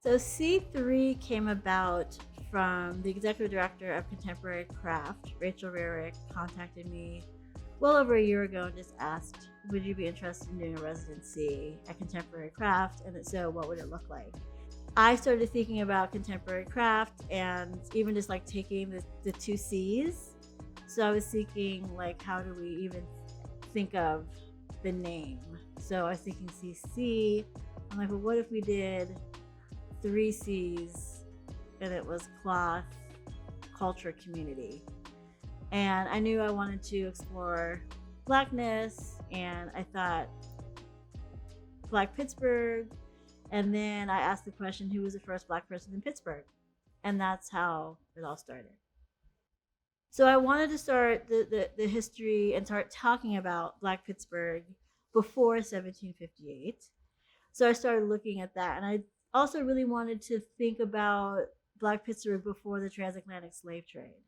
So C3 came about from the executive director of Contemporary Craft, Rachel Rarick, contacted me well over a year ago and just asked, would you be interested in doing a residency at Contemporary Craft? And if so, what would it look like? I started thinking about contemporary craft and even just like taking the two C's. So I was thinking like, how do we even think of the name? So I was thinking CC. I'm like, well, what if we did three C's and it was cloth, culture, community? And I knew I wanted to explore Blackness, and I thought Black Pittsburgh. And then I asked the question, who was the first Black person in Pittsburgh? And that's how it all started. So I wanted to start the history and start talking about Black Pittsburgh before 1758. So I started looking at that. And I also really wanted to think about Black Pittsburgh before the transatlantic slave trade.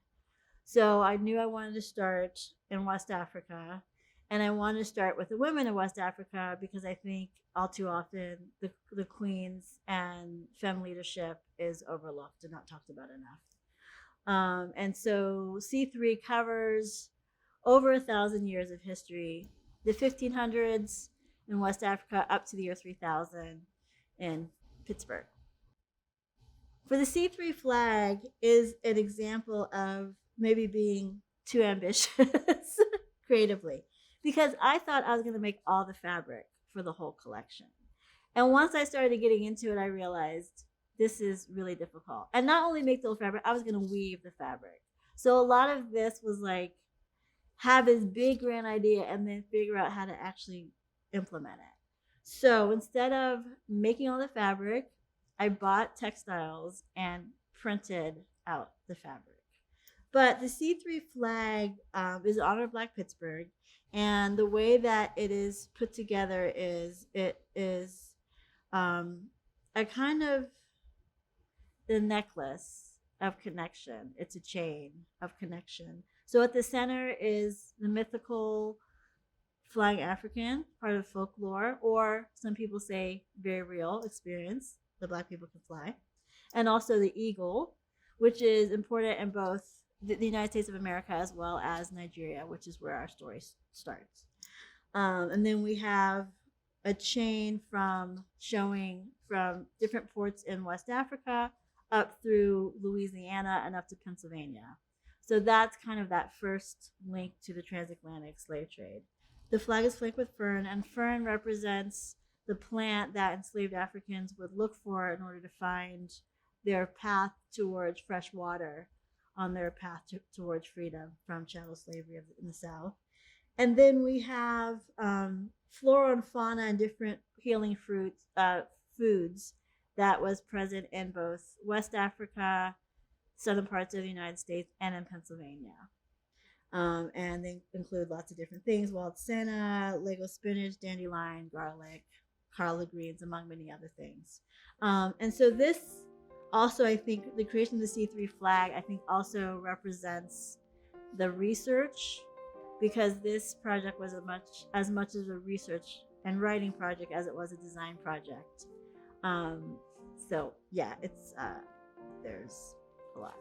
So I knew I wanted to start in West Africa, and I wanted to start with the women in West Africa because I think all too often the queens and femme leadership is overlooked and not talked about enough. And so C3 covers over 1,000 years of history, the 1500s in West Africa up to the year 3000 in Pittsburgh. For the C3 flag is an example of maybe being too ambitious creatively, because I thought I was going to make all the fabric for the whole collection. And once I started getting into it, I realized this is really difficult. And not only make the whole fabric, I was going to weave the fabric. So a lot of this was like have this big grand idea and then figure out how to actually implement it. So instead of making all the fabric, I bought textiles and printed out the fabric. But the C3 flag is in honor of Black Pittsburgh. And the way that it is put together is it is a kind of the necklace of connection. It's a chain of connection. So at the center is the mythical flying African, part of folklore, or some people say very real experience that Black people can fly. And also the eagle, which is important in both the United States of America as well as Nigeria, which is where our story starts. And then we have a chain from showing from different ports in West Africa up through Louisiana and up to Pennsylvania. So that's kind of that first link to the transatlantic slave trade. The flag is flanked with fern, and fern represents the plant that enslaved Africans would look for in order to find their path towards fresh water on their path towards freedom from chattel slavery in the South. And then we have flora and fauna and different healing foods that was present in both West Africa, southern parts of the United States, and in Pennsylvania. And they include lots of different things: wild senna, Lego spinach, dandelion, garlic, collard greens, among many other things. And so this also, I think, the creation of the C3 flag, I think, also represents the research, because this project was as much as a research and writing project as it was a design project. So yeah, it's there's a lot.